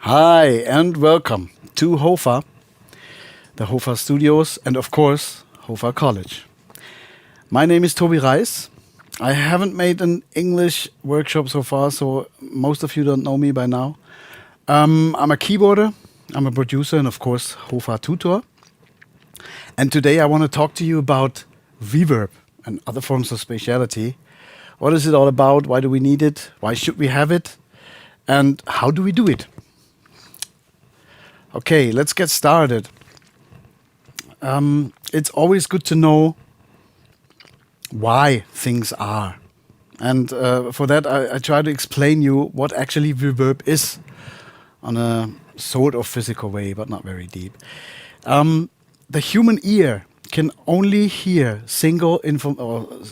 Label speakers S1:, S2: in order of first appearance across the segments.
S1: Hi and welcome to HOFA, the HOFA Studios, and of course, HOFA-College. My name is Tobi Reiss. I haven't made an English workshop so far, so most of you don't know me by now. I'm a keyboarder, I'm a producer, and of course, HOFA tutor. And today I want to talk to you about reverb and other forms of spatiality. What is it all about? Why do we need it? Why should we have it? And how do we do it? Okay, let's get started. It's always good to know why things are. And for that, I try to explain you what actually reverb is on a sort of physical way, but not very deep. The human ear can only hear single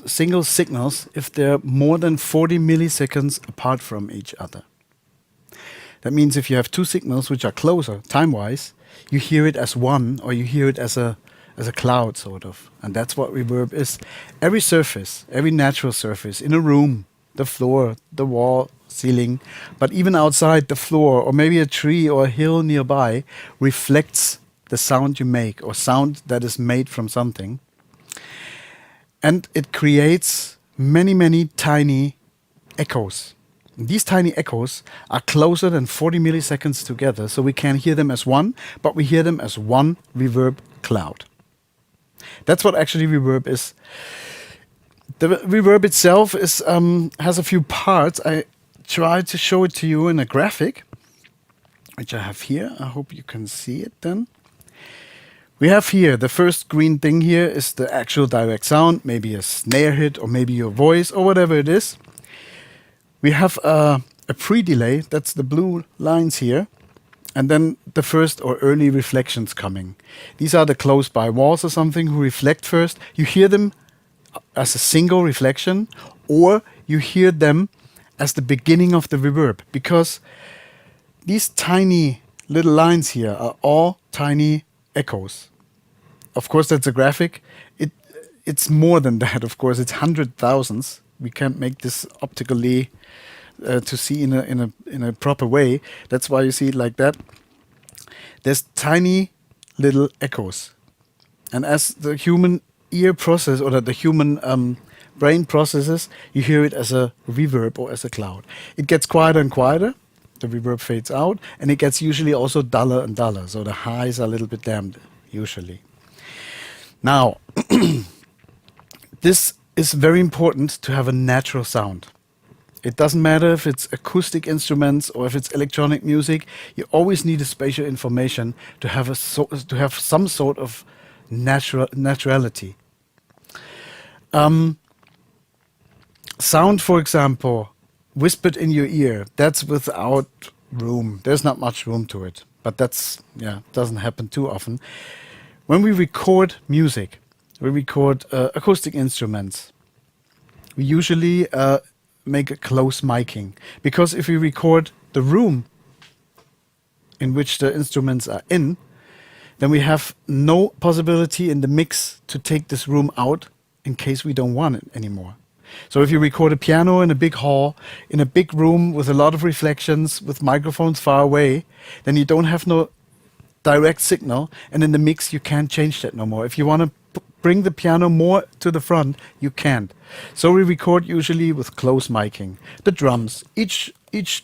S1: signals if they're more than 40 milliseconds apart from each other. That means if you have two signals which are closer time-wise, you hear it as one, or you hear it as a cloud, sort of. And that's what reverb is. Every surface, every natural surface in a room, the floor, the wall, ceiling, but even outside the floor, or maybe a tree or a hill nearby, reflects the sound you make, or sound that is made from something. And it creates many, many tiny echoes. These tiny echoes are closer than 40 milliseconds together, so we can hear them as one, but we hear them as one reverb cloud. That's what actually reverb is. The reverb itself is has a few parts. I tried to show it to you in a graphic, which I have here. I hope you can see it then. We have here, the first green thing here is the actual direct sound, maybe a snare hit, or maybe your voice, or whatever it is. We have a pre-delay, that's the blue lines here, and then the first or early reflections coming. These are the close-by walls or something who reflect first. You hear them as a single reflection, or you hear them as the beginning of the reverb, because these tiny little lines here are all tiny echoes. Of course, that's a graphic. It's more than that, of course. It's 100,000s. We can't make this optically to see in a proper way. That's why you see it like that. There's tiny little echoes, and as the human ear process, or the human brain processes, you hear it as a reverb or as a cloud. It gets quieter and quieter. The reverb fades out, and it gets usually also duller and duller. So the highs are a little bit damped usually. Now, this is very important to have a natural sound. It doesn't matter if it's acoustic instruments or if it's electronic music. You always need a spatial information to have some sort of naturality. Sound, for example, whispered in your ear, that's without room. There's not much room to it, but doesn't happen too often. When we record music, we record acoustic instruments, we usually make a close miking, because if we record the room in which the instruments are in, then we have no possibility in the mix to take this room out in case we don't want it anymore. So if you record a piano in a big hall, in a big room with a lot of reflections, with microphones far away, then you don't have no direct signal, and in the mix you can't change that no more. If you want to bring the piano more to the front, you can't. So we record usually with close miking. The drums, each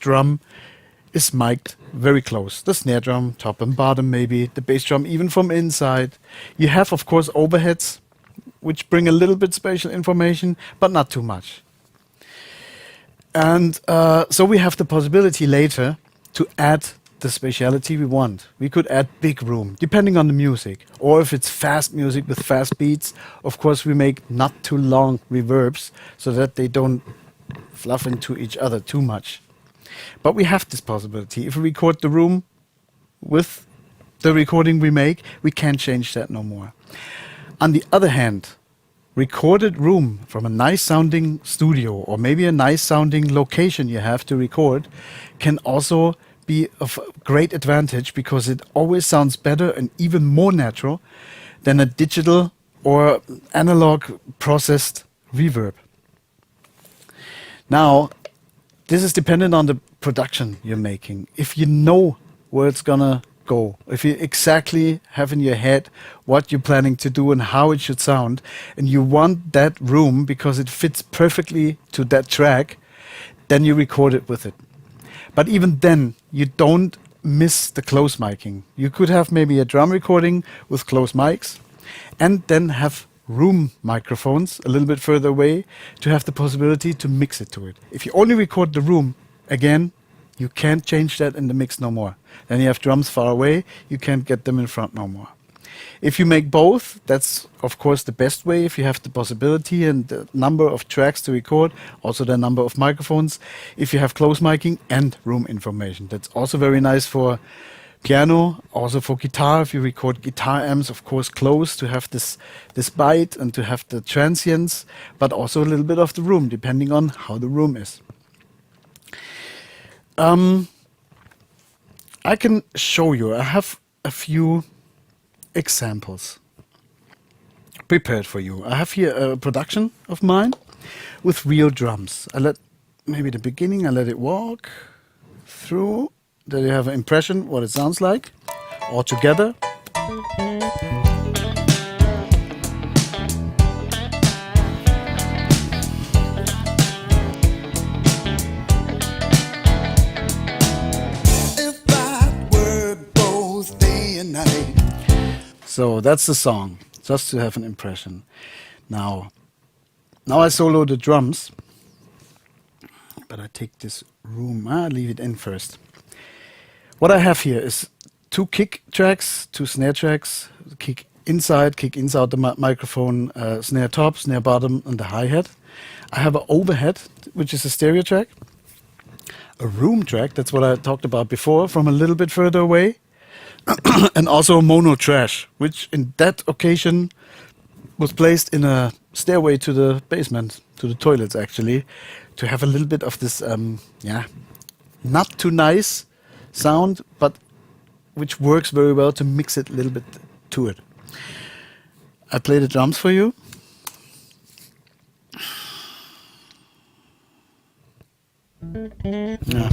S1: drum is mic'd very close. The snare drum, top and bottom maybe, the bass drum even from inside. You have, of course, overheads, which bring a little bit spatial information, but not too much. And so we have the possibility later to add the spatiality we want. We could add big room, depending on the music. Or if it's fast music with fast beats, of course we make not too long reverbs so that they don't fluff into each other too much. But we have this possibility. If we record the room with the recording we make, we can't change that no more. On the other hand, recorded room from a nice sounding studio, or maybe a nice sounding location you have to record, can also be of great advantage, because it always sounds better and even more natural than a digital or analog processed reverb. Now, this is dependent on the production you're making. If you know where it's gonna go. If you exactly have in your head what you're planning to do and how it should sound, and you want that room because it fits perfectly to that track, then you record it with it. But even then, you don't miss the close miking. You could have maybe a drum recording with close mics, and then have room microphones a little bit further away to have the possibility to mix it to it. If you only record the room, again, you can't change that in the mix no more. Then you have drums far away, you can't get them in front no more. If you make both, that's of course the best way if you have the possibility and the number of tracks to record, also the number of microphones, if you have close miking and room information. That's also very nice for piano, also for guitar. If you record guitar amps, of course close to have this bite and to have the transients, but also a little bit of the room, depending on how the room is. I can show you. I have a few examples prepared for you. I have here a production of mine with real drums. Maybe the beginning, I let it walk through. There you have an impression what it sounds like all together. So that's the song, just to have an impression. Now I solo the drums, but I take this room, I leave it in first. What I have here is 2 kick tracks, 2 snare tracks, kick inside the microphone, snare top, snare bottom, and the hi-hat. I have an overhead, which is a stereo track, a room track, that's what I talked about before, from a little bit further away, and also a mono trash, which in that occasion was placed in a stairway to the basement, to the toilets actually, to have a little bit of this, not too nice sound, but which works very well to mix it a little bit to it. I play the drums for you. Yeah.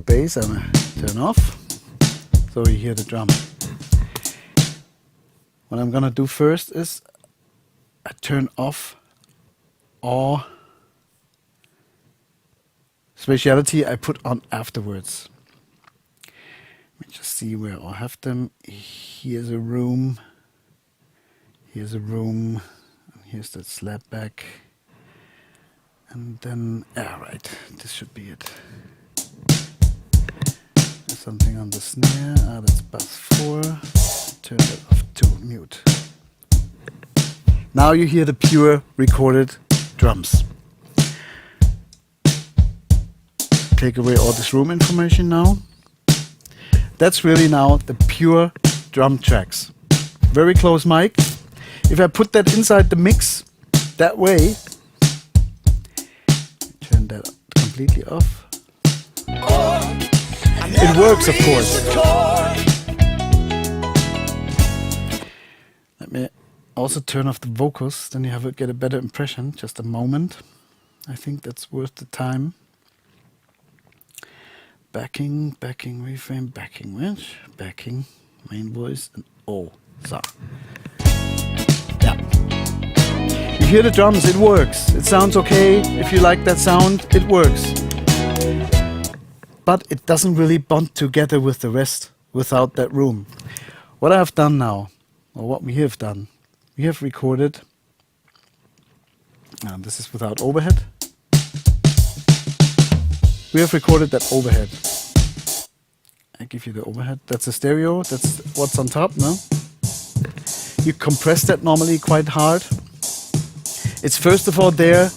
S1: Bass, I'm gonna turn off. So you hear the drum. What I'm gonna do first is I turn off all spatiality I put on afterwards. Let me just see where I have them. Here's a room. Here's a room. Here's that slap back. And then, right, this should be it. Something on the snare, that's bass 4, turn it off to mute. Now you hear the pure recorded drums. Take away all this room information now. That's really now the pure drum tracks. Very close mic. If I put that inside the mix that way, turn that completely off. It works, of course. Let me also turn off the vocals, then you get a better impression. Just a moment. I think that's worth the time. Backing, reframe, backing wedge, backing, main voice, and so. Yeah. You hear the drums, it works. It sounds okay. If you like that sound, it works. But it doesn't really bond together with the rest without that room. What I have done now, or what we have done, we have recorded, and this is without overhead. We have recorded that overhead. I give you the overhead. That's a stereo, that's what's on top, no? You compress that normally quite hard. It's first of all there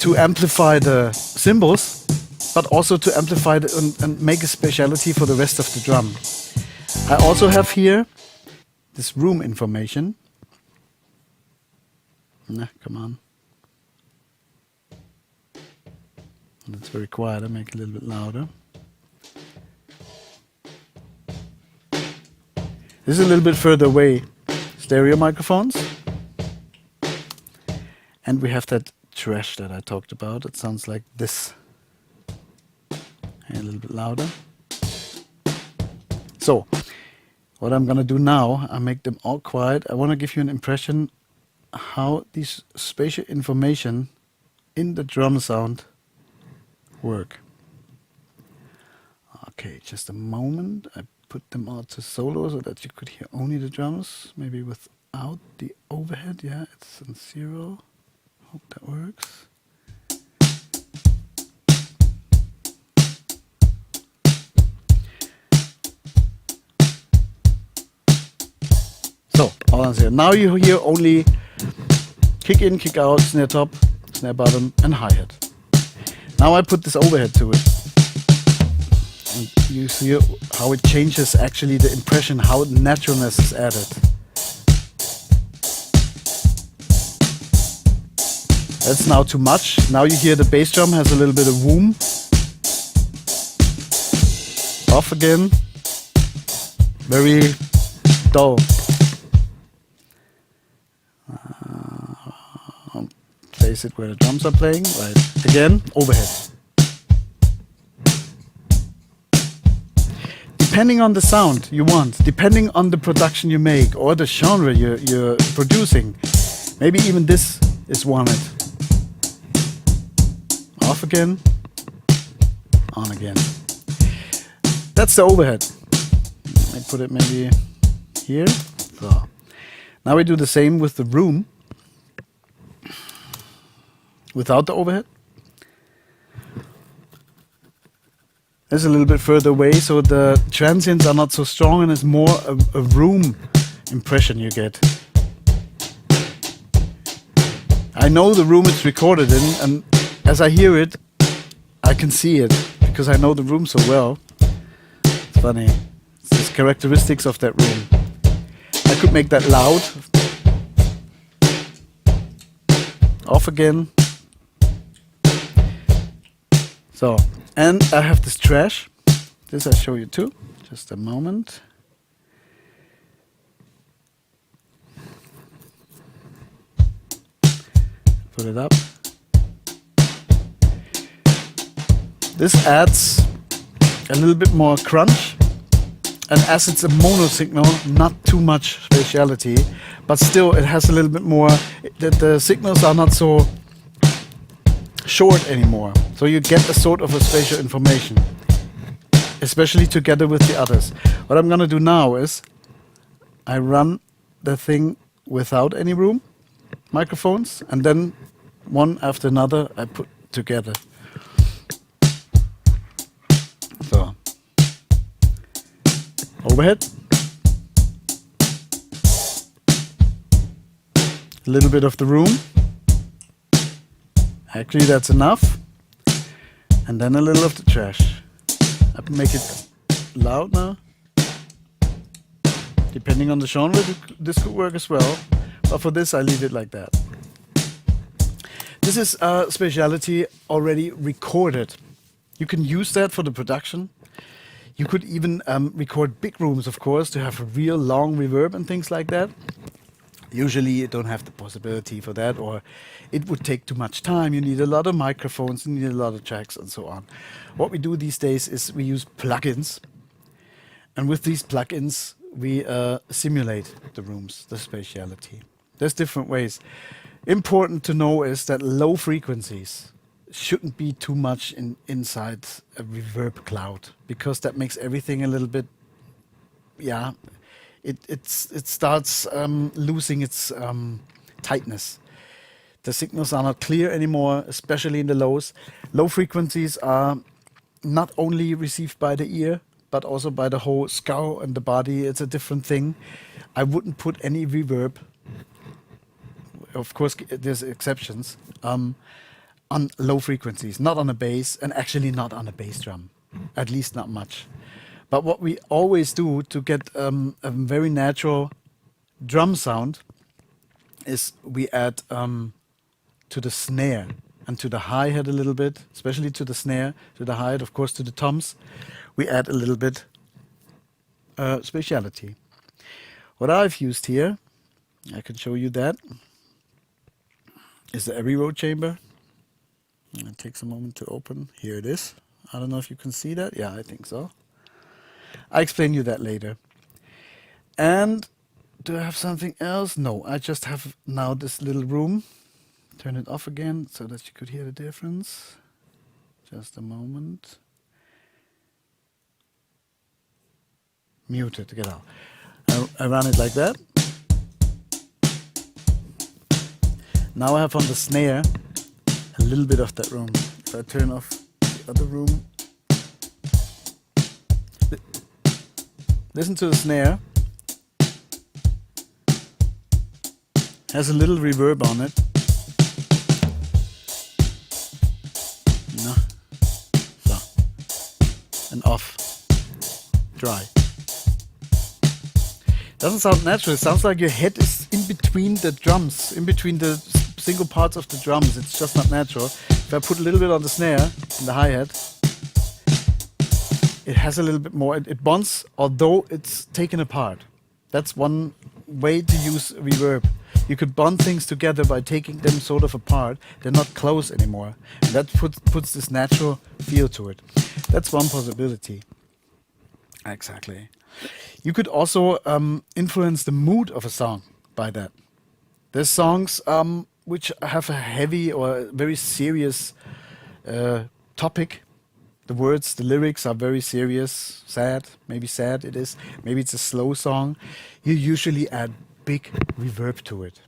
S1: to amplify the cymbals, but also to amplify and make a speciality for the rest of the drum. I also have here this room information. Nah, come on. That's very quiet, I make it a little bit louder. This is a little bit further away. Stereo microphones. And we have that trash that I talked about. It sounds like this. And a little bit louder. So, what I'm gonna do now, I make them all quiet. I want to give you an impression how these spatial information in the drum sound work. Okay, just a moment. I put them all to solo so that you could hear only the drums, maybe without the overhead. Yeah, it's on 0. Hope that works. So, all on 0. Now you hear only kick in, kick out, snare top, snare bottom, and hi-hat. Now I put this overhead to it. And you see how it changes actually the impression, how naturalness is added. That's now too much. Now you hear the bass drum has a little bit of woom. Off again. Very dull. Place it where the drums are playing. Right. Again, overhead. Depending on the sound you want, depending on the production you make or the genre you're producing, maybe even this is wanted. Off again, on again. That's the overhead. I put it maybe here. So. Now we do the same with the room without the overhead. It's a little bit further away, so the transients are not so strong, and it's more a room impression you get. I know the room it's recorded in, and as I hear it, I can see it, because I know the room so well. It's funny. It's just characteristics of that room. I could make that loud. Off again. So. And I have this trash. This I'll show you too. Just a moment. Put it up. This adds a little bit more crunch. And as it's a mono signal, not too much spatiality, but still it has a little bit more, the signals are not so short anymore. So you get a sort of a spatial information, especially together with the others. What I'm gonna do now is I run the thing without any room microphones, and then one after another I put together. So overhead, a little bit of the room. Actually, that's enough. And then a little of the trash. I can make it loud now. Depending on the genre, this could work as well. But for this, I leave it like that. This is spatiality already recorded. You can use that for the production. You could even record big rooms, of course, to have a real long reverb and things like that. Usually you don't have the possibility for that, or it would take too much time. You need a lot of microphones, you need a lot of tracks and so on. What we do these days is we use plugins. And with these plugins, we simulate the rooms, the spatiality. There's different ways. Important to know is that low frequencies shouldn't be too much inside a reverb cloud, because that makes everything a little bit, yeah, it starts losing its tightness. The signals are not clear anymore, especially in the lows. Low frequencies are not only received by the ear, but also by the whole skull and the body. It's a different thing. I wouldn't put any reverb, of course there's exceptions, on low frequencies, not on a bass, and actually not on a bass drum, at least not much. But what we always do to get a very natural drum sound is we add to the snare and to the hi-hat a little bit, especially to the snare, to the hi-hat, of course to the toms, we add a little bit spatiality. What I've used here, I can show you that, is the Abbey Road chamber. And it takes a moment to open. Here it is. I don't know if you can see that. Yeah, I think so. I explain you that later. And do I have something else? No, I just have now this little room. Turn it off again so that you could hear the difference. Just a moment. Muted, get out. I run it like that. Now I have on the snare a little bit of that room. If I turn off the other room. Listen to the snare. Has a little reverb on it. No. So. And off. Dry. Doesn't sound natural. It sounds like your head is in between the drums, in between the single parts of the drums. It's just not natural. If I put a little bit on the snare and the hi-hat, it has a little bit more. It bonds, although it's taken apart. That's one way to use reverb. You could bond things together by taking them sort of apart. They're not close anymore. And that puts this natural feel to it. That's one possibility. Exactly. You could also influence the mood of a song by that. There's songs which have a heavy or very serious topic. The words, the lyrics are very serious, sad it is. Maybe it's a slow song. You usually add big reverb to it.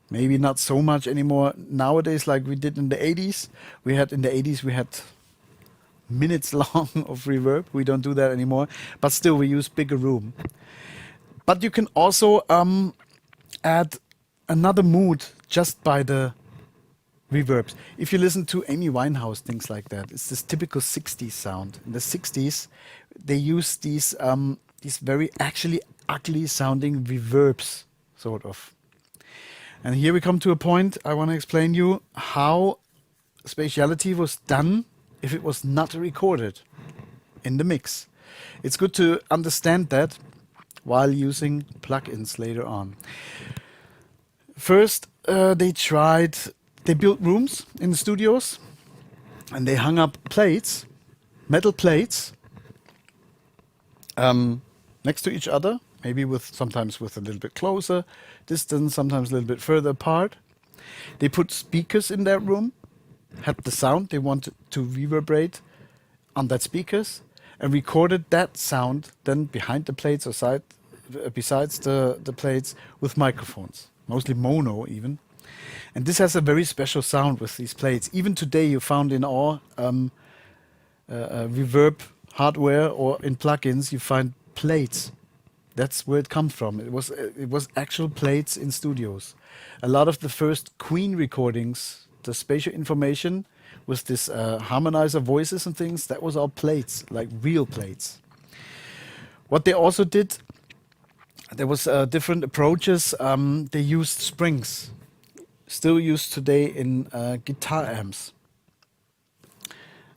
S1: Maybe not so much anymore nowadays like we did in the 80s. In the 80s we had minutes long of reverb. We don't do that anymore, but still we use bigger room. But you can also add another mood just by the reverbs. If you listen to Amy Winehouse, things like that, it's this typical 60s sound. In the 60s, they use these very actually ugly sounding reverbs, sort of. And here we come to a point I want to explain you how spatiality was done if it was not recorded in the mix. It's good to understand that while using plugins later on. First, they built rooms in the studios and they hung up plates, metal plates, next to each other, maybe sometimes with a little bit closer distance, sometimes a little bit further apart. They put speakers in that room, had the sound they wanted to reverberate on that speakers, and recorded that sound then behind the plates or besides the plates with microphones, mostly mono even. And this has a very special sound with these plates. Even today you found in all reverb hardware or in plugins you find plates. That's where it comes from. It was actual plates in studios. A lot of the first Queen recordings, the spatial information with this harmonizer voices and things, that was all plates, like real plates. What they also did, there was different approaches. They used springs, still used today in guitar amps.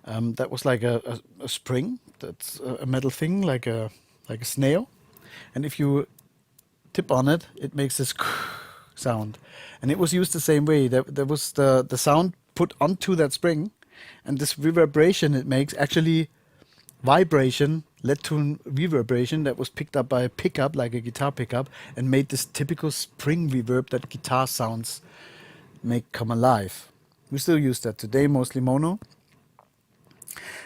S1: That was like a spring. That's a metal thing, like a snail. And if you tip on it, it makes this sound. And it was used the same way. There was the sound put onto that spring, and this reverberation it makes, actually vibration led to a reverberation that was picked up by a pickup, like a guitar pickup, and made this typical spring reverb that guitar sounds make come alive. We still use that today, mostly mono.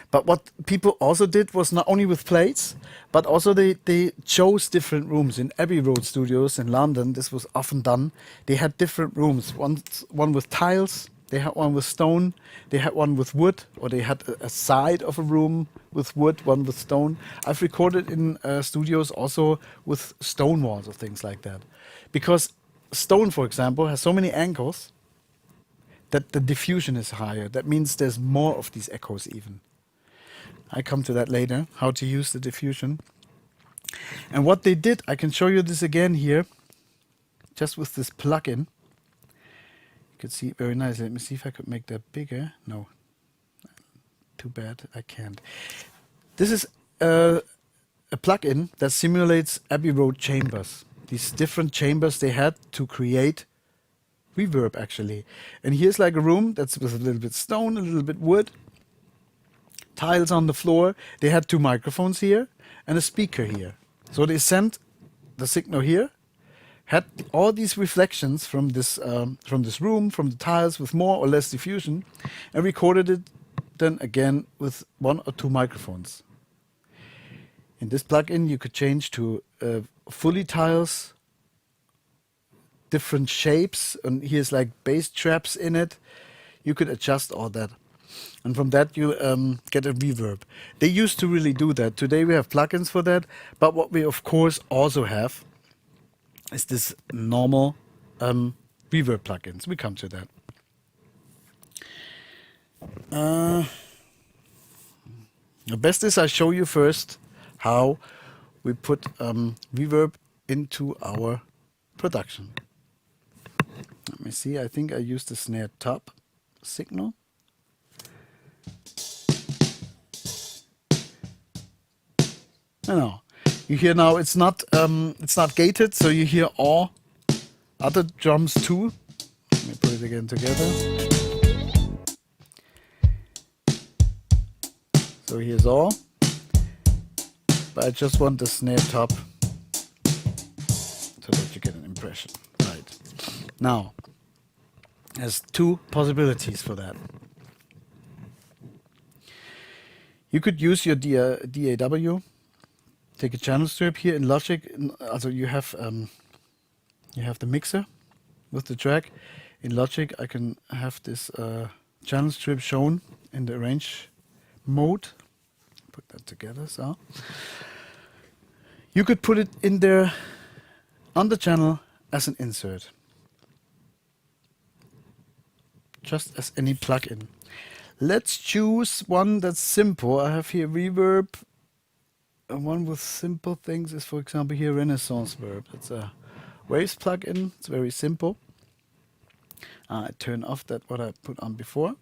S1: But what people also did was not only with plates, but also they chose different rooms. In Abbey Road Studios in London, this was often done. They had different rooms, one with tiles, they had one with stone, they had one with wood, or they had a side of a room with wood, one with stone. I've recorded in studios also with stone walls or things like that. Because stone, for example, has so many angles that the diffusion is higher. That means there's more of these echoes even. I come to that later, how to use the diffusion. And what they did, I can show you this again here, just with this plugin. You can see it very nice. Let me see if I could make that bigger. No, too bad, I can't. This is a plugin that simulates Abbey Road chambers. These different chambers they had to create reverb actually. And here's like a room that's with a little bit stone, a little bit wood, tiles on the floor. They had two microphones here, and a speaker here. So they sent the signal here, had all these reflections from this room, from the tiles with more or less diffusion, and recorded it then again with 1 or 2 microphones. In this plugin, you could change to fully tiles, different shapes, and here's like bass traps in it. You could adjust all that. And from that, you get a reverb. They used to really do that. Today, we have plugins for that. But what we, of course, also have is this normal reverb plugins. We come to that. The best is I show you first how we put reverb into our production. Let me see. I think I used the snare top signal. No, you hear now it's not gated, so you hear all other drums too. Let me put it again together. So here's all, but I just want the snare top so that you get an impression. Right. Now, there's 2 possibilities for that. You could use your DAW. Take a channel strip here in Logic. Also, you have the mixer with the track. In Logic, I can have this channel strip shown in the arrange mode. Put that together. So you could put it in there on the channel as an insert, just as any plugin. Let's choose one that's simple. I have here Reverb. One with simple things is, for example, here Renaissance Verb. It's a Waves plugin. It's very simple. I turn off that what I put on before.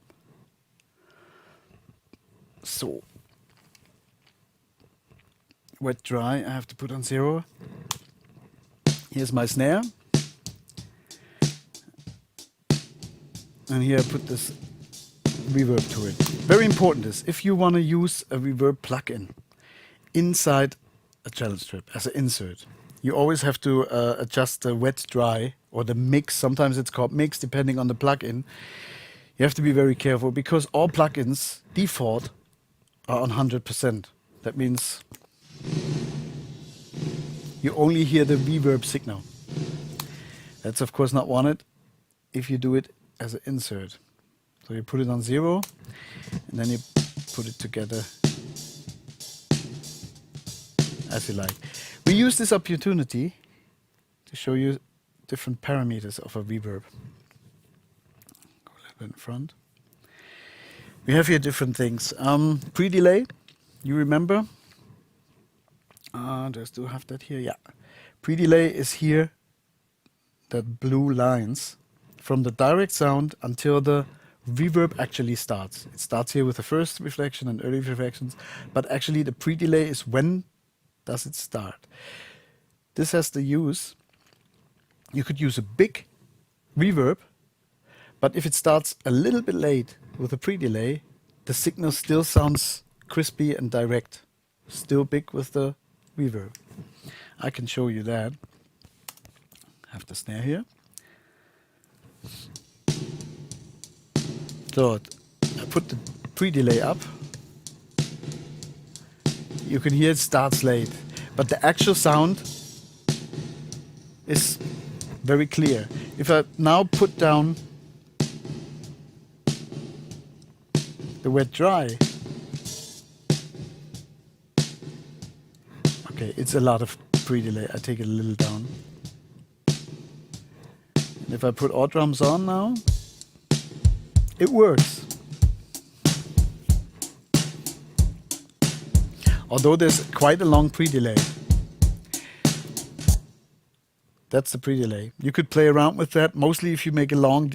S1: So wet dry I have to put on 0. Here's my snare. And here I put this reverb to it. Very important is if you want to use a reverb plugin inside a channel strip as an insert, you always have to adjust the wet dry or the mix. Sometimes it's called mix depending on the plugin. You have to be very careful because all plugins default are on 100%. That means you only hear the reverb signal. That's of course not wanted if you do it as an insert. So you put it on 0 and then you put it together as you like. We use this opportunity to show you different parameters of a reverb. Go a little bit in front. We have here different things. Pre-delay, you remember? Just do have that here, yeah. Pre-delay is here, that blue lines from the direct sound until the reverb actually starts. It starts here with the first reflection and early reflections, but actually the pre-delay is when does it start. This has the use, you could use a big reverb, but if it starts a little bit late with a pre-delay, the signal still sounds crispy and direct, still big with the reverb. I can show you that. I have the snare here. So I put the pre-delay up. You can hear it starts late, but the actual sound is very clear. If I now put down the wet dry, okay, it's a lot of pre-delay. I take it a little down. And if I put all drums on now, it works. Although there's quite a long pre-delay. That's the pre-delay. You could play around with that. Mostly if you make a long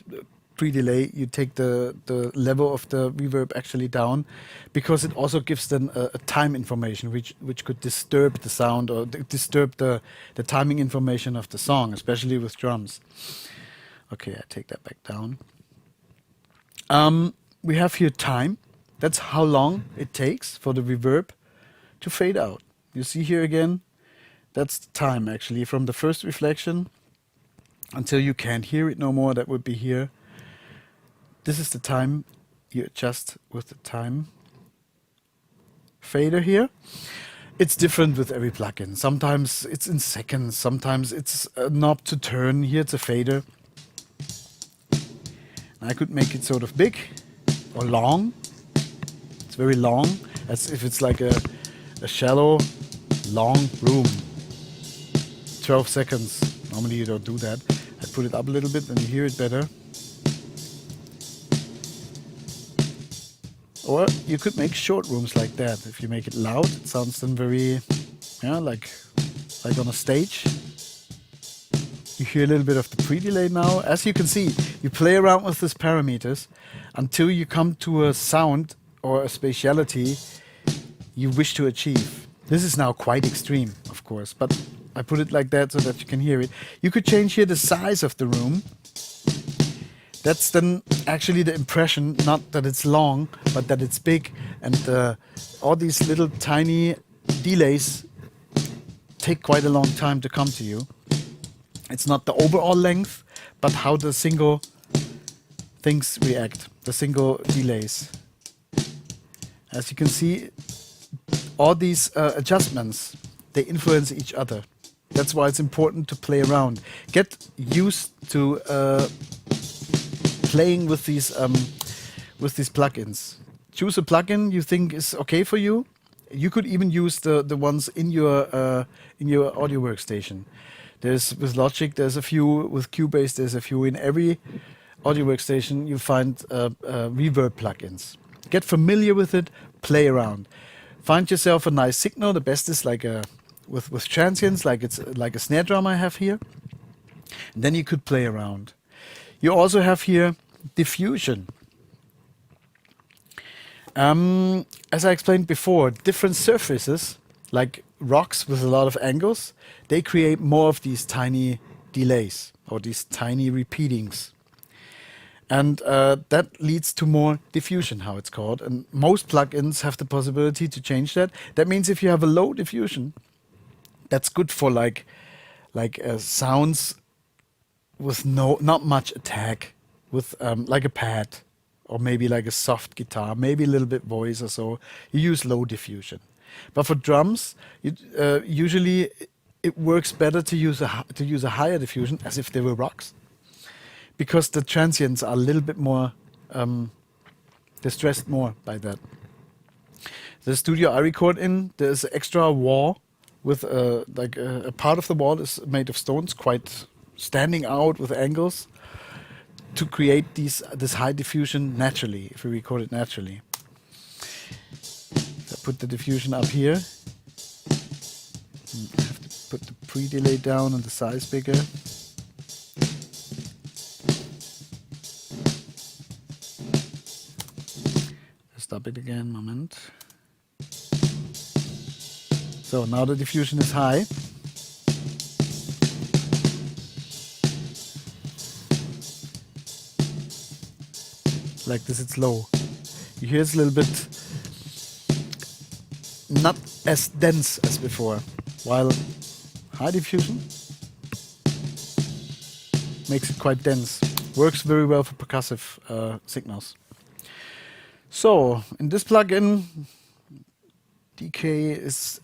S1: pre-delay, you take the level of the reverb actually down, because it also gives them a time information which could disturb the sound or disturb the timing information of the song, especially with drums. Okay, I take that back down. We have here time. That's how long it takes for the reverb to fade out. You see here again, that's the time actually from the first reflection until you can't hear it no more. That would be here. This is the time you adjust with the time fader here. It's different with every plugin. Sometimes it's in seconds, sometimes it's a knob to turn. Here it's a fader. I could make it sort of big or long. It's very long, as if it's like a shallow, long room. 12 seconds. Normally you don't do that. I put it up a little bit and you hear it better. Or you could make short rooms like that. If you make it loud, it sounds then very, yeah, like on a stage. You hear a little bit of the pre-delay now. As you can see, you play around with these parameters until you come to a sound or a spatiality you wish to achieve. This is now quite extreme, of course, but I put it like that so that you can hear it. You could change here the size of the room. That's then actually the impression, not that it's long, but that it's big. And all these little tiny delays take quite a long time to come to you. It's not the overall length, but how the single things react, the single delays. As you can see, all these adjustments, they influence each other. That's why it's important to play around. Get used to playing with these plugins. Choose a plugin you think is okay for you. You could even use the ones in your audio workstation. There's with Logic, there's a few with Cubase, there's a few in every audio workstation. You find reverb plugins. Get familiar with it. Play around. Find yourself a nice signal. The best is like with transients, like it's like a snare drum I have here. And then you could play around. You also have here diffusion. As I explained before, different surfaces, like rocks with a lot of angles, they create more of these tiny delays or these tiny repeatings. And that leads to more diffusion, how it's called. And most plugins have the possibility to change that. That means if you have a low diffusion, that's good for like sounds with not much attack, with like a pad or maybe like a soft guitar, maybe a little bit voice or so. You use low diffusion. But for drums, usually it works better to use a higher diffusion, as if they were rocks, because the transients are a little bit more distressed more by that. The studio I record in, there's an extra wall with a part of the wall is made of stones, quite standing out with angles, to create this high diffusion naturally, if we record it naturally. So I put the diffusion up here. I have to put the pre-delay down and the size bigger. Stop it again, moment. So now the diffusion is high. Like this, it's low. You hear it's a little bit not as dense as before, while high diffusion makes it quite dense. Works very well for percussive signals. So in this plugin, decay is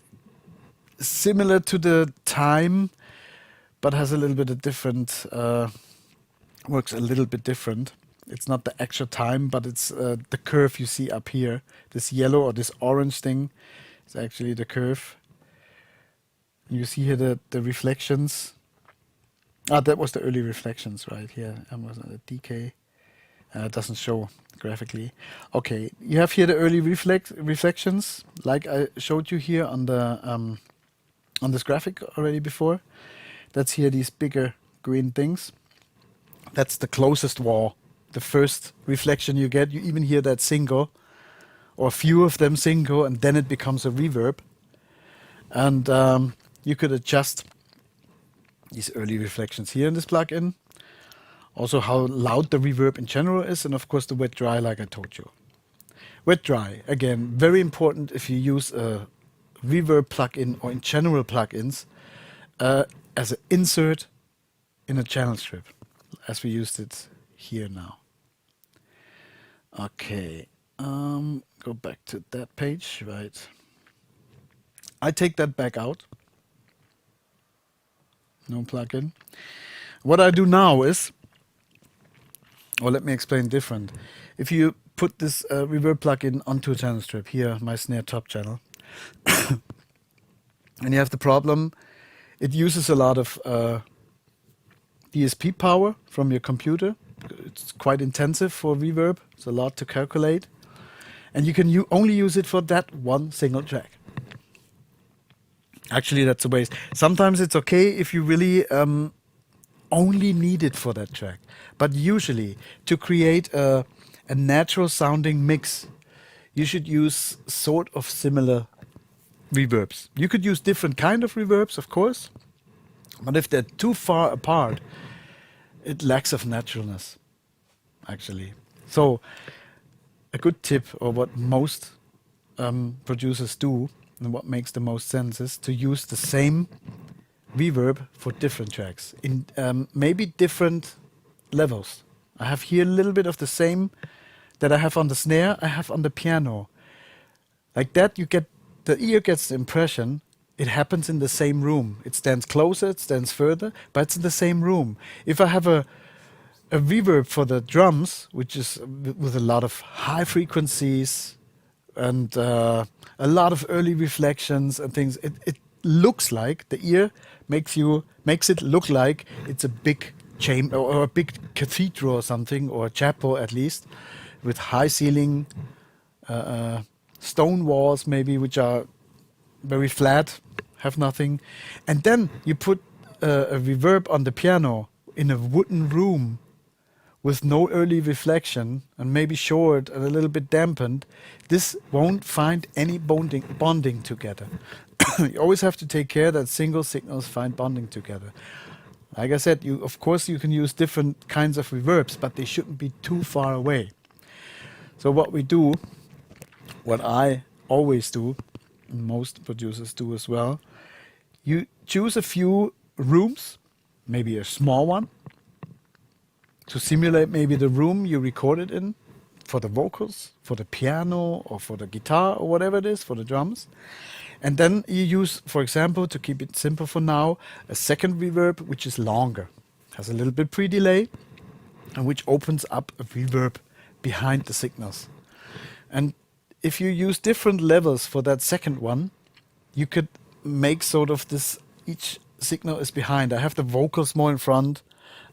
S1: similar to the time, but has a little bit of different, works a little bit different. It's not the actual time, but it's the curve you see up here. This yellow or this orange thing is actually the curve. You see here the reflections. Ah, that was the early reflections right here. Was the decay. It doesn't show graphically. Okay, you have here the early reflections, like I showed you here on this graphic already before. That's here these bigger green things. That's the closest wall. The first reflection you get, you even hear that single, or a few of them single, and then it becomes a reverb. And you could adjust these early reflections here in this plugin. Also how loud the reverb in general is, and of course the wet-dry, like I told you. Wet-dry, again, very important if you use a reverb plugin or in general plugins as an insert in a channel strip, as we used it here now. Okay, go back to that page, right? I take that back out. No plugin. What I do now is, or let me explain different. If you put this reverb plugin onto a channel strip, here, my snare top channel, and you have the problem, it uses a lot of DSP power from your computer. It's quite intensive for reverb. It's a lot to calculate. And you can only use it for that one single track. Actually, that's a waste. Sometimes it's okay if you really only need it for that track. But usually, to create a natural sounding mix, you should use sort of similar reverbs. You could use different kind of reverbs, of course. But if they're too far apart, it lacks of naturalness, actually. So a good tip, or what most producers do, and what makes the most sense, is to use the same reverb for different tracks in maybe different levels. I have here a little bit of the same that I have on the snare, I have on the piano. Like that, you get the ear gets the impression it happens in the same room. It stands closer, it stands further, but it's in the same room. If I have a reverb for the drums, which is with a lot of high frequencies and a lot of early reflections and things, it looks like the ear makes it look like it's a big chamber or a big cathedral or something, or a chapel at least, with high ceiling, stone walls maybe, which are very flat, have nothing. And then you put a reverb on the piano in a wooden room with no early reflection and maybe short and a little bit dampened. This won't find any bonding together. You always have to take care that single signals find bonding together. Like I said, of course you can use different kinds of reverbs, but they shouldn't be too far away. So what we do, what I always do, and most producers do as well, you choose a few rooms, maybe a small one, to simulate maybe the room you recorded in for the vocals, for the piano, or for the guitar, or whatever it is, for the drums. And then you use, for example, to keep it simple for now, a second reverb which is longer, has a little bit pre-delay, and which opens up a reverb behind the signals. And if you use different levels for that second one, you could make sort of this, each signal is behind. I have the vocals more in front,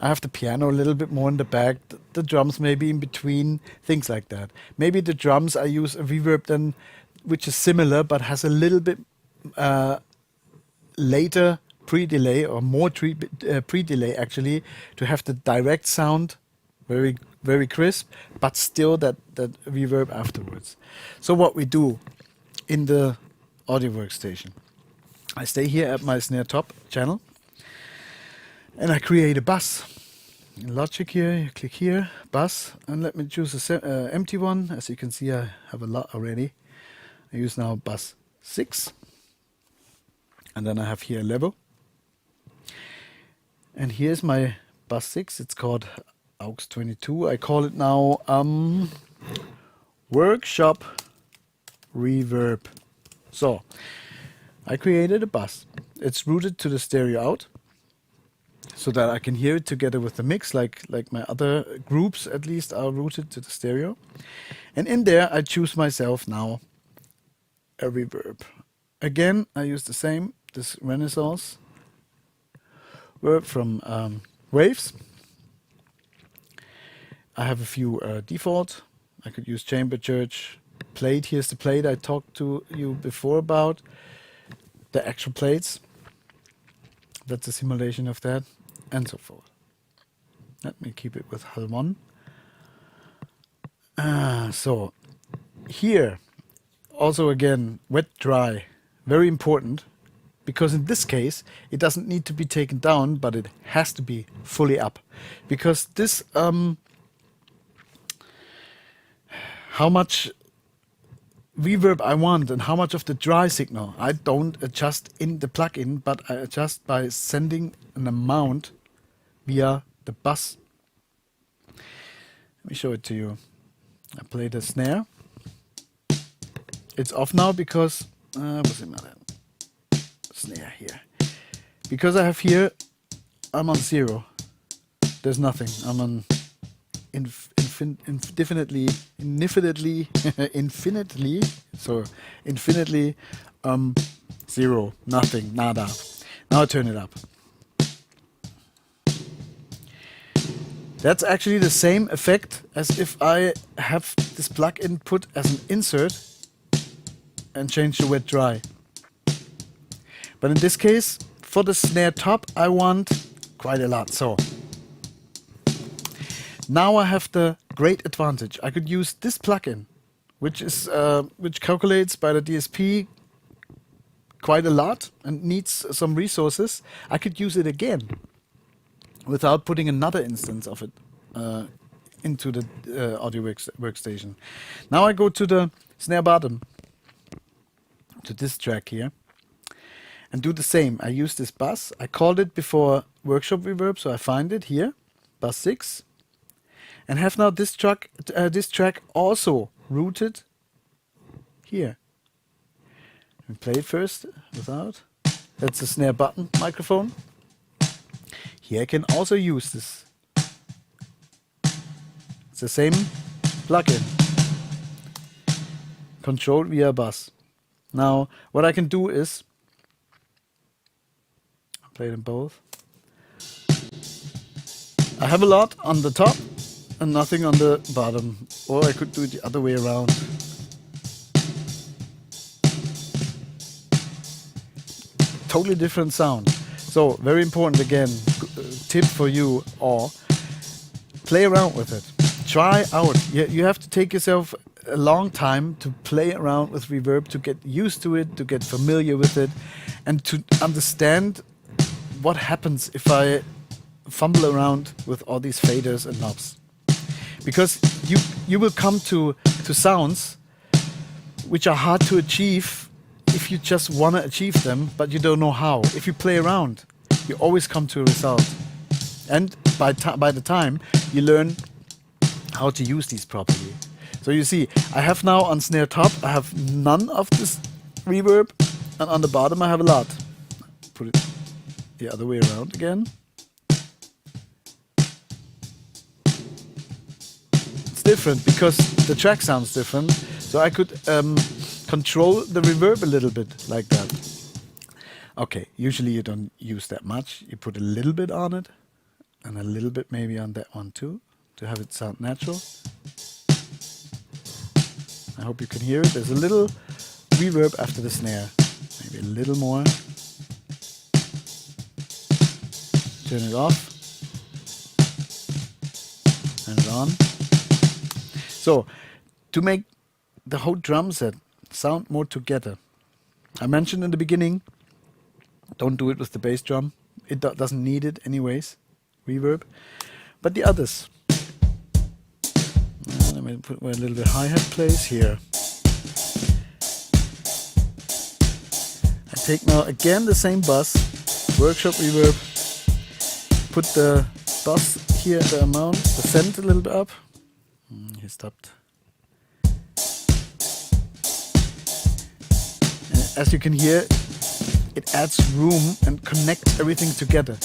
S1: I have the piano a little bit more in the back, the drums maybe in between, things like that. Maybe the drums I use a reverb then, which is similar but has a little bit later pre-delay, or more pre-delay actually, to have the direct sound very, very crisp, but still that reverb afterwards. So what we do in the audio workstation, I stay here at my snare top channel and I create a bus. In Logic here, you click here, bus, and let me choose an empty one. As you can see, I have a lot already. I use now bus 6, and then I have here a level. And here's my bus 6. It's called AUX 22. I call it now Workshop Reverb. So I created a bus. It's routed to the stereo out, so that I can hear it together with the mix, like my other groups at least are routed to the stereo. And in there I choose myself now a reverb. Again, I use the same, this Renaissance verb from Waves. I have a few default. I could use chamber, church, plate. Here's the plate I talked to you before about, the actual plates. That's a simulation of that, and so forth. Let me keep it with HAL 1. So here, also again, wet, dry, very important, because in this case, it doesn't need to be taken down, but it has to be fully up. Because this, how much reverb I want and how much of the dry signal. I don't adjust in the plugin, but I adjust by sending an amount via the bus. Let me show it to you. I play the snare. It's off now because what's in my snare here? Because I have here, I'm on 0. There's nothing. I'm on infinitely, so infinitely 0, nothing, nada. Now I turn it up. That's actually the same effect as if I have this plugin put as an insert and change the wet dry. But in this case, for the snare top, I want quite a lot. So now I have the great advantage. I could use this plugin, which calculates by the DSP quite a lot and needs some resources. I could use it again without putting another instance of it into the audio workstation. Now I go to the snare bottom, to this track here, and do the same. I use this bus. I called it before workshop reverb, so I find it here, bus 6, and have now this track also routed here. We play it first without. That's the snare button microphone. Here I can also use this. It's the same plugin, controlled via bus. Now what I can do is play them both. I have a lot on the top and nothing on the bottom, or I could do it the other way around. Totally different sound. So very important again, tip for you all, play around with it. Try out. You have to take yourself a long time to play around with reverb, to get used to it, to get familiar with it, and to understand what happens if I fumble around with all these faders and knobs. Because you will come to sounds which are hard to achieve if you just want to achieve them, but you don't know how. If you play around, you always come to a result. And by the time you learn how to use these properly. So you see, I have now on snare top, I have none of this reverb, and on the bottom I have a lot. Put it the other way around again. It's different because the track sounds different, so I could control the reverb a little bit like that. Okay, usually you don't use that much. You put a little bit on it and a little bit maybe on that one too, to have it sound natural. I hope you can hear it. There's a little reverb after the snare. Maybe a little more. Turn it off. Turn it on. So, to make the whole drum set sound more together, I mentioned in the beginning, don't do it with the bass drum. It doesn't need it anyways, reverb. But the others. Let me put where a little bit hi-hat plays here. I take now again the same bus, workshop reverb, put the bus here, the amount, the send a little bit up. He stopped. And as you can hear, it adds room and connects everything together.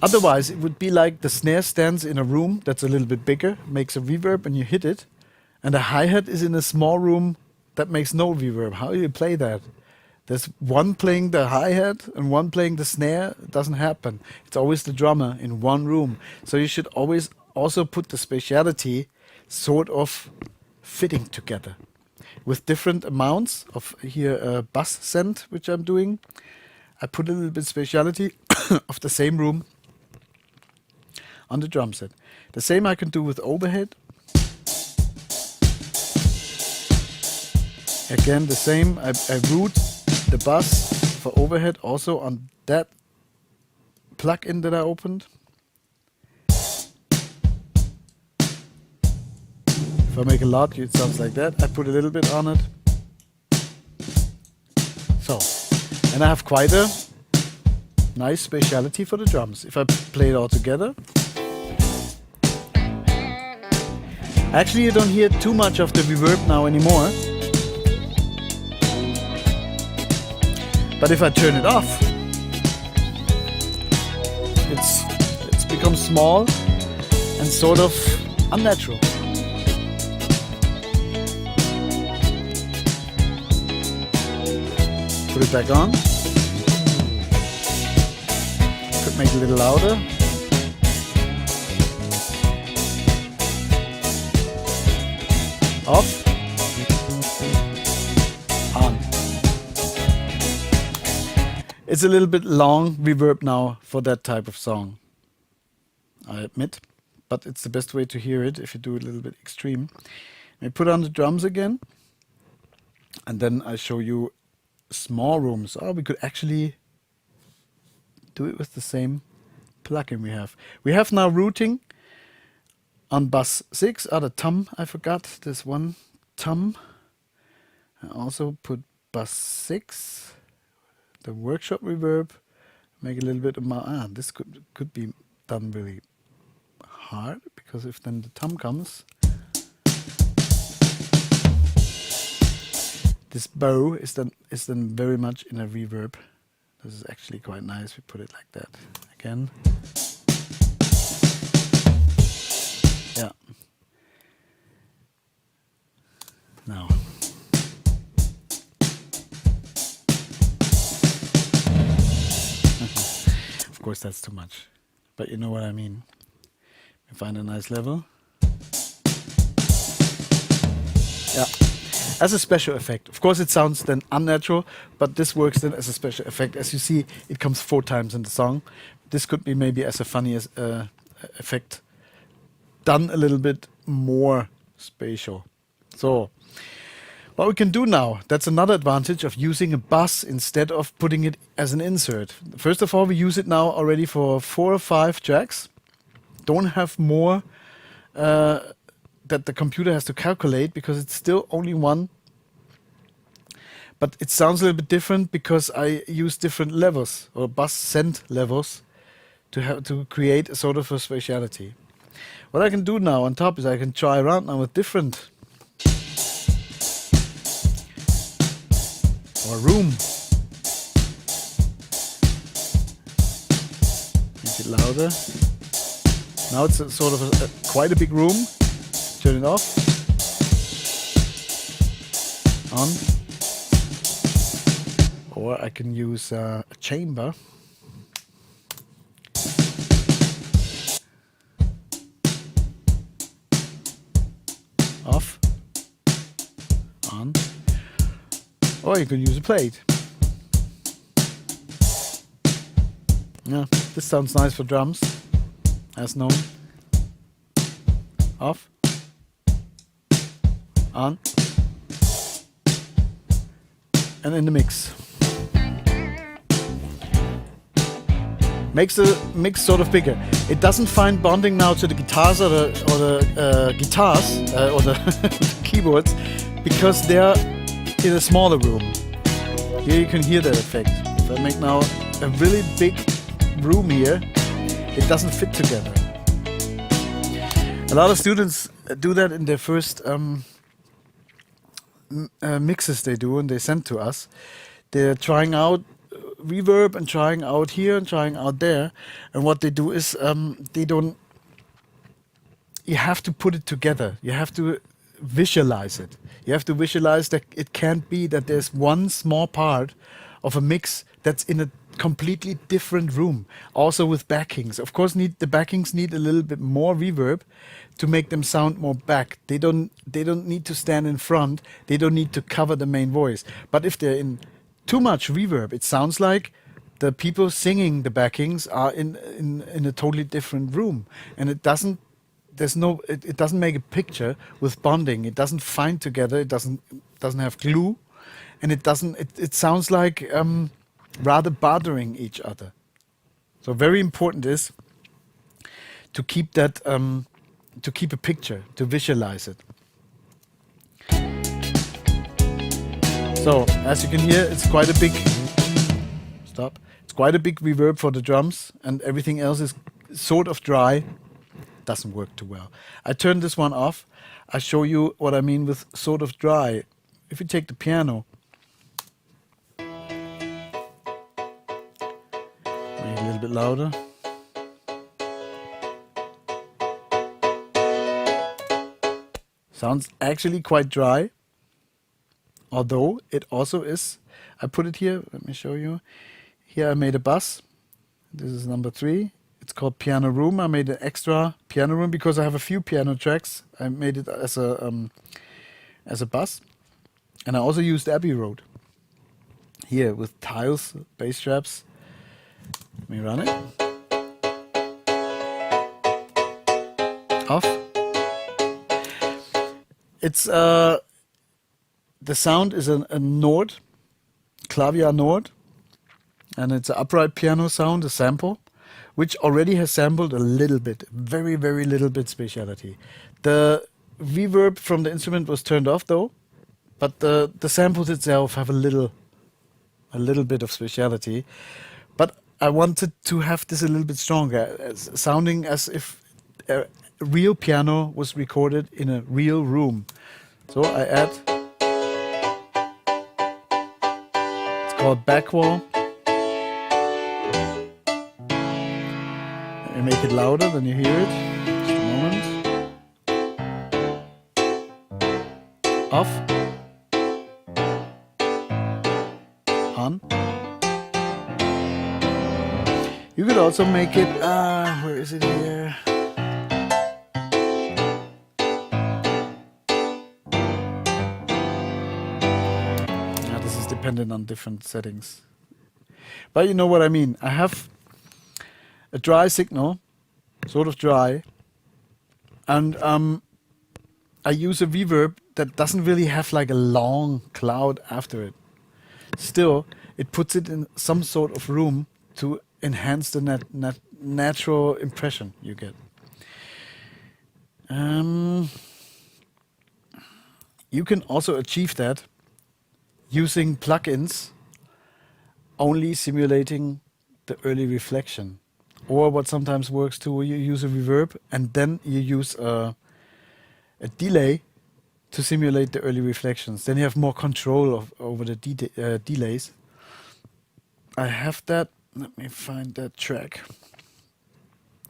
S1: Otherwise, it would be like the snare stands in a room that's a little bit bigger, makes a reverb, and you hit it, and the hi-hat is in a small room that makes no reverb. How do you play that? There's one playing the hi-hat and one playing the snare. It doesn't happen. It's always the drummer in one room. So you should always also put the spatiality sort of fitting together with different amounts of here bass send, which I'm doing. I put a little bit spatiality of the same room on the drum set. The same I can do with overhead. Again, the same. I route the bus for overhead also on that plugin that I opened. If I make a lot, it sounds like that. I put a little bit on it. So, and I have quite a nice spatiality for the drums. If I play it all together, actually you don't hear too much of the reverb now anymore. But if I turn it off, it's become small and sort of unnatural. Put it back on. Could make it a little louder. Off. On. It's a little bit long reverb now for that type of song, I admit, but it's the best way to hear it if you do it a little bit extreme. I put on the drums again, and then I show you small rooms. Oh, we could actually do it with the same plugin we have. We have now routing on bus 6. The tom, I forgot. There's one tom. I also put bus 6, the workshop reverb. Make a little bit of my... this could be done really hard, because if then the tom comes, this bow is then very much in a reverb. This is actually quite nice. We put it like that again. Yeah. Now. Of course that's too much, but you know what I mean. We find a nice level. Yeah. As a special effect. Of course it sounds then unnatural, but this works then as a special effect. As you see, it comes 4 times in the song. This could be maybe as a funny effect, done a little bit more spatial. So, what we can do now, that's another advantage of using a bus instead of putting it as an insert. First of all, we use it now already for 4 or 5 tracks. Don't have more that the computer has to calculate, because it's still only one. But it sounds a little bit different because I use different levels, or bus send levels, to create a sort of a spatiality. What I can do now on top is I can try around now with different, or room. Make it louder. Now it's sort of quite a big room. Turn it off. On. Or I can use a chamber. Off. On. Or you can use a plate. Yeah, this sounds nice for drums, as known. Off. On. And in the mix. Makes the mix sort of bigger. It doesn't find bonding now to the guitars or the guitars or the keyboards, because they're in a smaller room. Here you can hear that effect. If I make now a really big room here, it doesn't fit together. A lot of students do that in their first mixes they do and they send to us. They're trying out reverb and trying out here and trying out there, and what they do is you have to put it together. You have to visualize it. You have to visualize that it can't be that there's one small part of a mix that's in a completely different room. Also with backings, of course, the backings need a little bit more reverb to make them sound more back. They don't need to stand in front. They don't need to cover the main voice. But if they're in too much reverb, it sounds like the people singing the backings are in a totally different room, and it doesn't make a picture with bonding. It doesn't find together. It doesn't have glue, and it sounds like rather bothering each other. So very important is to keep that, to keep a picture, to visualize it. So, as you can hear, it's quite a big... Stop. It's quite a big reverb for the drums, and everything else is sort of dry. Doesn't work too well. I turned this one off. I show you what I mean with sort of dry. If you take the piano, make it a little bit louder. Sounds actually quite dry, although it also is. I put it here, let me show you. Here I made a bass. This is number 3. It's called Piano Room. I made an extra piano room because I have a few piano tracks. I made it as a bass. And I also used Abbey Road here with tiles, bass straps. Let me run it. Off. It's the sound is a Nord, Clavier Nord, and it's an upright piano sound, a sample, which already has sampled a little bit, very, very little bit speciality. The reverb from the instrument was turned off though, but the samples itself have a little bit of speciality. But I wanted to have this a little bit stronger, sounding as if a real piano was recorded in a real room. So I add, it's called backwall. Let me make it louder, then you hear it. Just a moment. Off. On. You could also make it, where is it here? This is dependent on different settings. But you know what I mean. I have a dry signal, sort of dry, and I use a reverb that doesn't really have like a long cloud after it. Still, it puts it in some sort of room to enhance the natural impression you get. You can also achieve that using plugins only simulating the early reflection. Or what sometimes works too, you use a reverb and then you use a delay to simulate the early reflections. Then you have more control over the delays. I have that. Let me find that track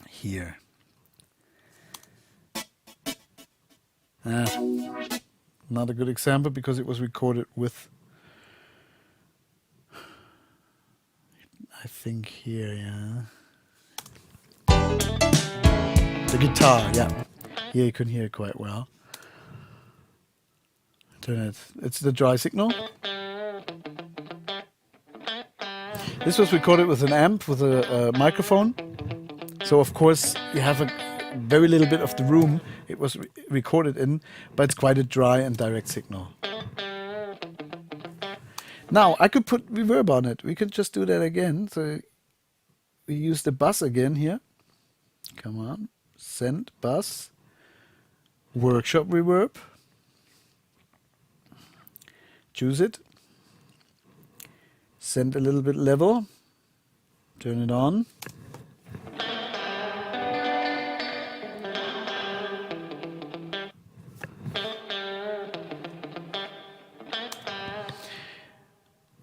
S1: here. Not a good example because it was recorded with, I think here, yeah. The guitar, yeah. Here you can hear it quite well. Turn it. It's the dry signal. This was recorded with an amp, with a microphone. So of course you have a very little bit of the room it was recorded in, but it's quite a dry and direct signal. Now I could put reverb on it. We could just do that again. So we use the bass again here. Come on, send bass, workshop reverb. Choose it. Send a little bit level. Turn it on.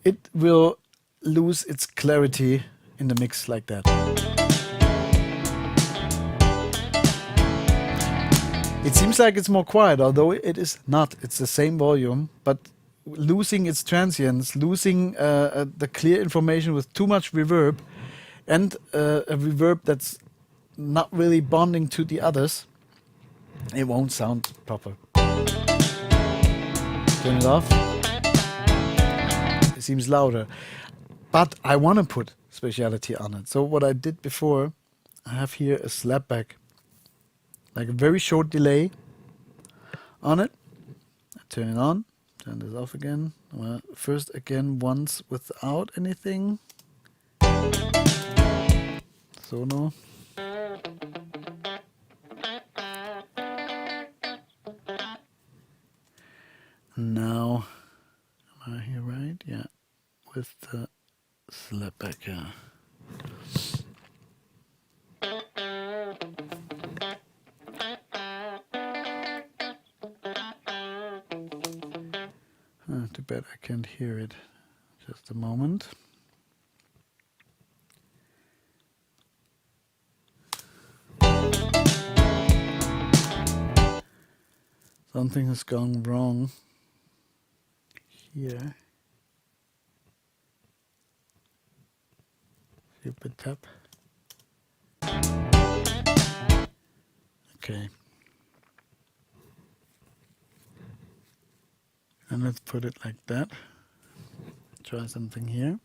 S1: It will lose its clarity in the mix like that. It seems like it's more quiet, although it is not. It's the same volume, but losing its transients, losing the clear information with too much reverb, and a reverb that's not really bonding to the others, it won't sound proper. Turn it off. It seems louder. But I want to put speciality on it. So what I did before, I have here a slapback, like a very short delay on it. I turn it on. Turn this off again. Well, first again once without anything. Sono. Now, am I here? here, right? Yeah, with the slapback, yeah. Too bad I can't hear it. Just a moment. Something has gone wrong here. Stupid tap. Okay. And let's put it like that. Try something here.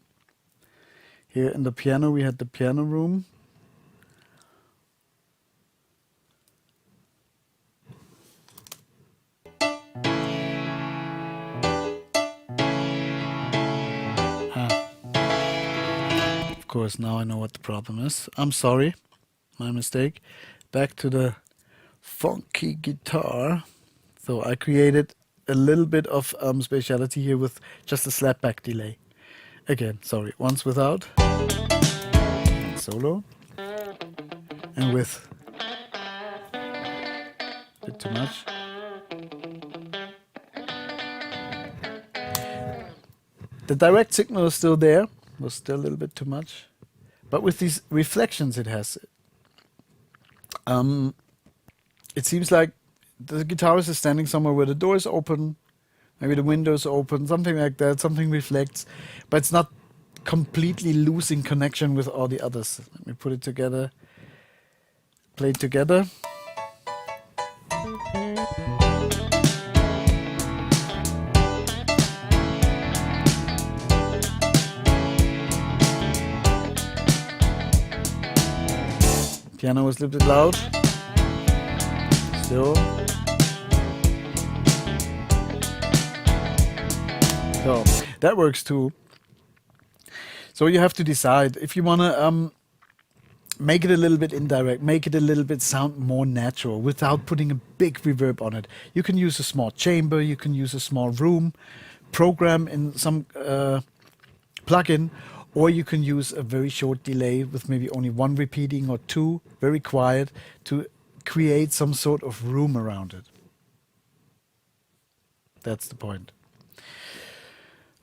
S1: Here in the piano we had the piano room. Of course, now I know what the problem is. I'm sorry, my mistake. Back to the funky guitar. So I created a little bit of speciality here with just a slapback delay. Again, sorry, once without solo and with a bit too much. The direct signal is still there, was still a little bit too much, but with these reflections it has. It seems like the guitarist is standing somewhere where the door is open, maybe the window is open, something like that, something reflects, but it's not completely losing connection with all the others. Let me put it together, play it together. Piano was a little bit loud. Still. So that works too. So you have to decide if you want to make it a little bit indirect, make it a little bit sound more natural without putting a big reverb on it. You can use a small chamber, you can use a small room, program in some plugin, or you can use a very short delay with maybe only one repeating or two, very quiet, to create some sort of room around it. That's the point.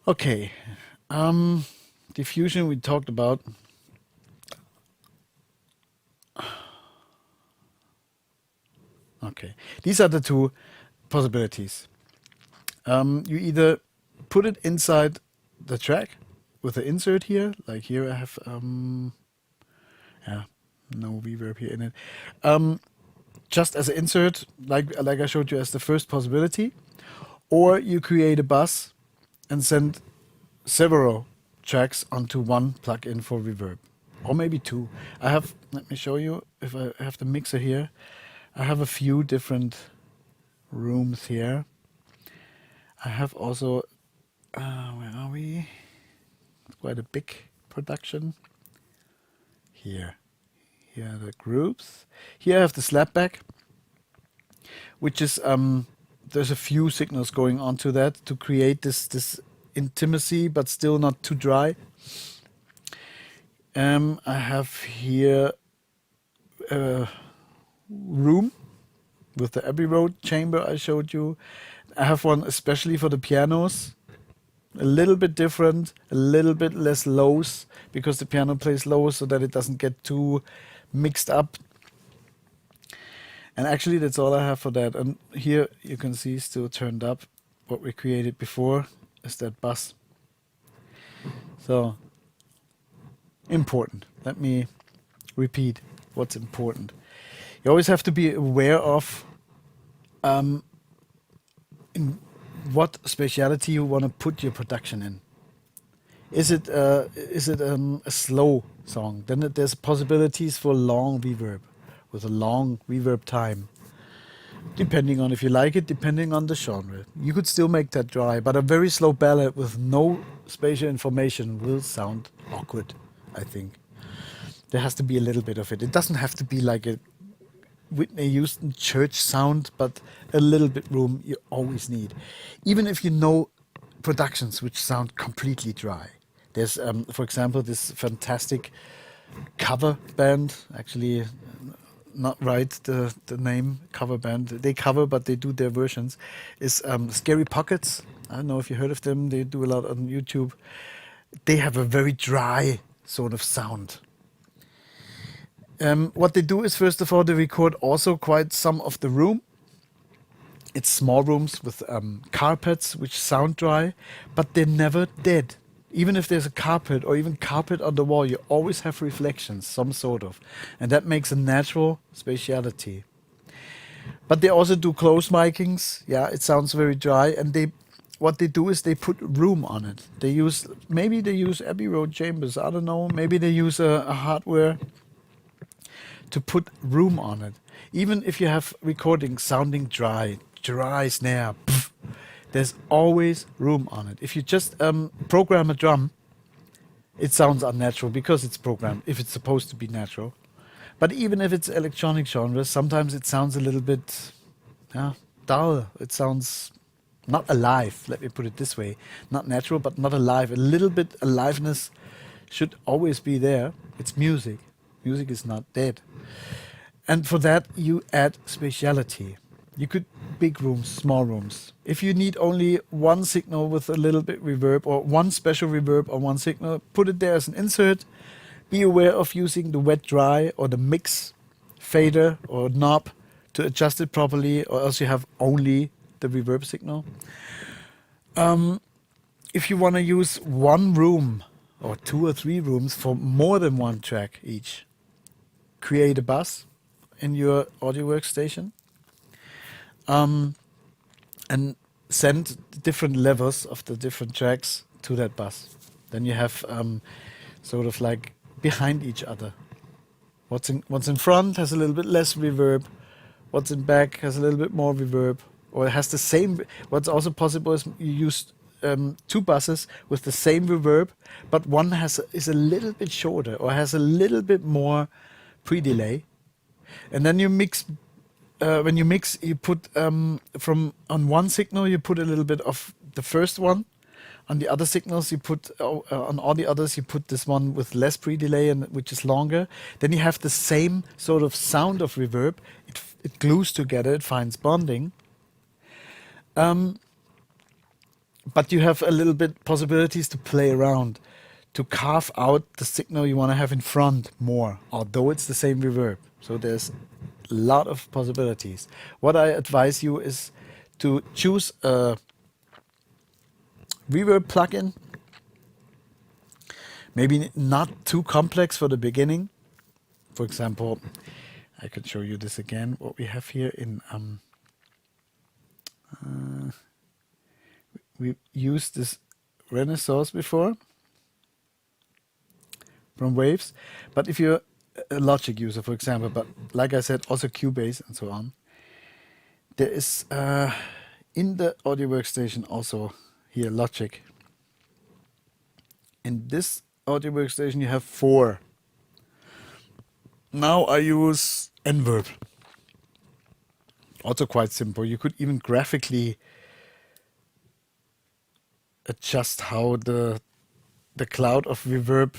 S1: Okay, diffusion we talked about. Okay, these are the two possibilities. You either put it inside the track with the insert here, like here I have no reverb here in it, just as an insert, like I showed you as the first possibility, or you create a bus and send several tracks onto one plugin for reverb, or maybe two. Let me show you if I have the mixer here. I have a few different rooms here. I have also, where are we? It's quite a big production. Here are the groups. Here I have the slapback, which is, there's a few signals going onto that to create this intimacy, but still not too dry. I have here a room with the Abbey Road chamber I showed you. I have one especially for the pianos, a little bit different, a little bit less lows, because the piano plays low so that it doesn't get too mixed up. And actually that's all I have for that. And here you can see still turned up. What we created before is that bus. So important. Let me repeat what's important. You always have to be aware of in what speciality you want to put your production in. Is it a slow song? Then there's possibilities for long reverb, with a long reverb time. Depending on if you like it, depending on the genre. You could still make that dry, but a very slow ballad with no spatial information will sound awkward, I think. There has to be a little bit of it. It doesn't have to be like a Whitney Houston church sound, but a little bit room you always need. Even if you know productions which sound completely dry. There's, for example, this fantastic cover band. Actually, not right the name cover band. They cover, but they do their versions. Is Scary Pockets. I don't know if you heard of them. They do a lot on YouTube. They have a very dry sort of sound. What they do is, first of all, they record also quite some of the room. It's small rooms with carpets which sound dry, but they're never dead. Even if there's a carpet or even carpet on the wall, you always have reflections, some sort of. And that makes a natural spatiality. But they also do close micings. Yeah, it sounds very dry. And what they do is they put room on it. Maybe they use Abbey Road chambers. I don't know. Maybe they use a hardware to put room on it. Even if you have recordings sounding dry snare, pff, there's always room on it. If you just program a drum, it sounds unnatural because it's programmed, if it's supposed to be natural. But even if it's electronic genres, sometimes it sounds a little bit dull. It sounds not alive, let me put it this way. Not natural, but not alive. A little bit aliveness should always be there. It's music. Music is not dead. And for that, you add spatiality. You could big rooms, small rooms. If you need only one signal with a little bit reverb or one special reverb or one signal, put it there as an insert. Be aware of using the wet dry or the mix fader or knob to adjust it properly, or else you have only the reverb signal. If you want to use one room or 2 or 3 rooms for more than one track each, create a bus in your audio workstation and send different levels of the different tracks to that bus. Then you have sort of like behind each other. What's in front has a little bit less reverb. What's in back has a little bit more reverb, or it has the same. What's also possible is you use 2 buses with the same reverb, but one is a little bit shorter or has a little bit more pre-delay. And then you mix. When you mix, you put from on one signal you put a little bit of the first one. On the other signals you put on all the others you put this one with less pre-delay and which is longer. Then you have the same sort of sound of reverb. It glues together. It finds bonding. But you have a little bit possibilities to play around, to carve out the signal you want to have in front more, although it's the same reverb. So there's a lot of possibilities. What I advise you is to choose a reverb plugin. Maybe not too complex for the beginning. For example, I could show you this again, what we have here in we used this Renaissance before from Waves. But if you're a Logic user, for example, but like I said, also Cubase and so on, there is in the audio workstation also here Logic. In this audio workstation you have 4. Now I use Reverb. Also quite simple. You could even graphically adjust how the cloud of reverb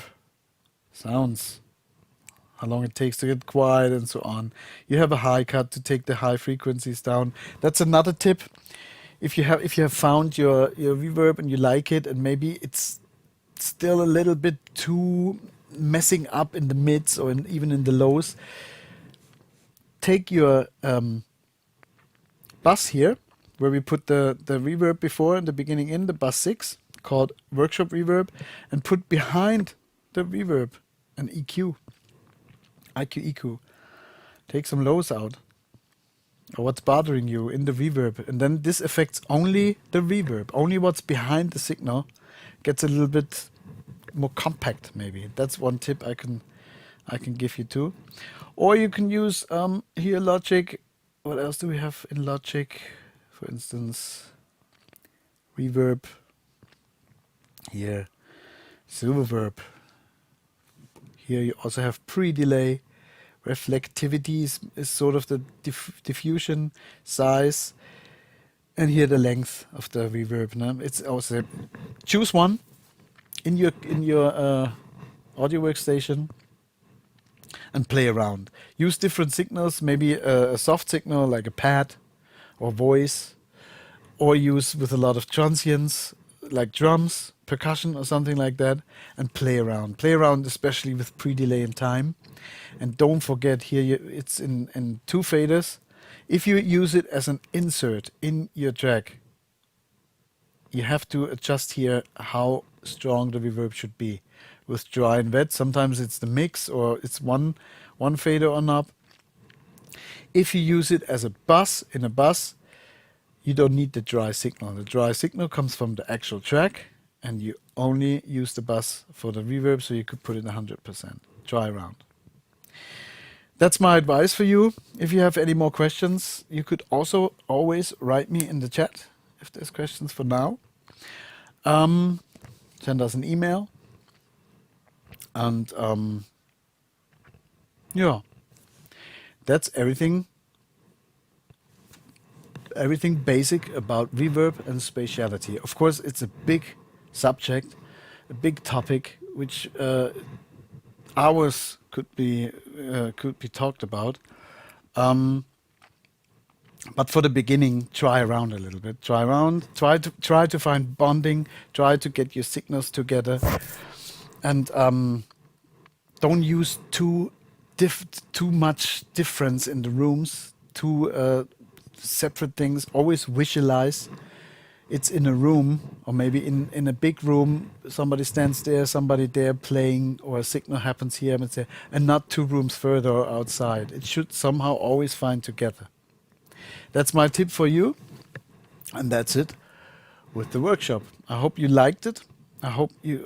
S1: sounds, how long it takes to get quiet and so on. You have a high cut to take the high frequencies down. That's another tip. If you have found your reverb and you like it, and maybe it's still a little bit too messing up in the mids or even in the lows, take your bus here, where we put the reverb before in the beginning in the bus 6, called Workshop Reverb, and put behind the reverb an EQ. EQ. Take some lows out, or what's bothering you in the reverb, and then this affects only the reverb. Only what's behind the signal gets a little bit more compact. Maybe that's one tip I can give you too. Or you can use here Logic. What else do we have in Logic? For instance, reverb. Here, Silververb. Here you also have pre-delay. Reflectivity is sort of the diffusion size. and here the length of the reverb. No? It's also choose one in your audio workstation and play around. Use different signals, maybe a soft signal like a pad or voice, or use with a lot of transients like drums, percussion or something like that, and play around. Play around especially with pre-delay in time. And don't forget here, it's in 2 faders. If you use it as an insert in your track, you have to adjust here how strong the reverb should be. With dry and wet, sometimes it's the mix or it's one fader or knob. If you use it as a bus, in a bus, you don't need the dry signal. The dry signal comes from the actual track, and you only use the bus for the reverb, so you could put it 100%. Try around. That's my advice for you. If you have any more questions, you could also always write me in the chat if there's questions for now. Send us an email. And yeah, that's everything basic about reverb and spatiality. Of course, it's a big subject, a big topic, which hours could be talked about. But for the beginning, try around a little bit. Try around. Try to find bonding. Try to get your signals together, and don't use too much difference in the rooms. Two separate things. Always visualize. It's in a room, or maybe in a big room. Somebody stands there, somebody there playing, or a signal happens here and not 2 rooms further or outside. It should somehow always find together. That's my tip for you, and that's it with the workshop. I hope you liked it. I hope you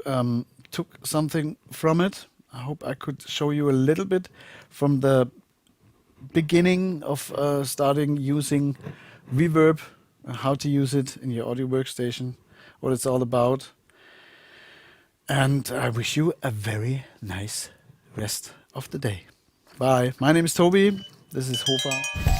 S1: took something from it. I hope I could show you a little bit from the beginning of starting using reverb, how to use it in your audio workstation, what it's all about. And I wish you a very nice rest of the day. Bye. My name is Tobi. This is HOFA.